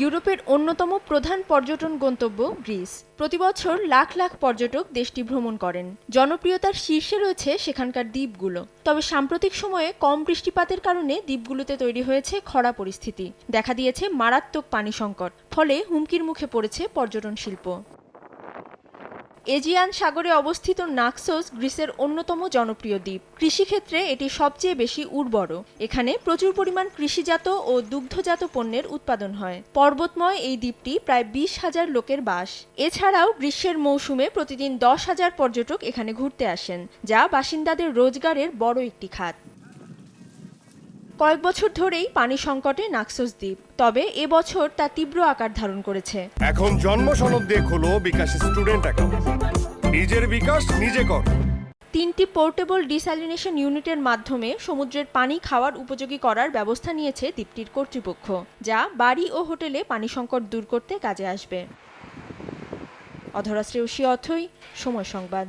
ইউরোপের অন্যতম প্রধান পর্যটন গন্তব্য গ্রিস। প্রতিবছর লাখ লাখ পর্যটক দেশটি ভ্রমণ করেন। জনপ্রিয়তার শীর্ষে রয়েছে সেখানকার দ্বীপগুলো। তবে সাম্প্রতিক সময়ে কম বৃষ্টিপাতের কারণে দ্বীপগুলোতে তৈরি হয়েছে খরা পরিস্থিতি, দেখা দিয়েছে মারাত্মক পানি সংকট, ফলে হুমকির মুখে পড়েছে পর্যটন শিল্প। এজিয়ান সাগরে অবস্থিত নাক্সোস গ্রিসের অন্যতম জনপ্রিয় দ্বীপ। কৃষিক্ষেত্রে এটি সবচেয়ে বেশি উর্বর। এখানে প্রচুর পরিমাণ কৃষিজাত ও দুগ্ধজাত পণ্যের উৎপাদন হয়। পর্বতময় এই দ্বীপটি প্রায় 20,000 লোকের বাস। এছাড়াও গ্রীষ্মের মৌসুমে প্রতিদিন 10,000 পর্যটক এখানে ঘুরতে আসেন, যা বাসিন্দাদের রোজগারের বড় একটি খাত। কয়েক বছর ধরেই পানি সংকটে নাক্সোস দ্বীপ, তবে এবছর তা তীব্র আকার ধারণ করেছে। এখন জন্ম সনদ দিয়ে খোলো বিকাশ স্টুডেন্ট অ্যাকাউন্ট। নিজের বিকাশ নিজে কর। 3টি পোর্টেবল ডিস্যালিনেশন ইউনিটের মাধ্যমে সমুদ্রের পানি খাওয়ার উপযোগী করার ব্যবস্থা নিয়েছে দ্বীপটির কর্তৃপক্ষ, যা বাড়ি ও হোটেলে পানি সংকট দূর করতে কাজে আসবে। অধরা শ্রেয়সী অথৈ, সময় সংবাদ।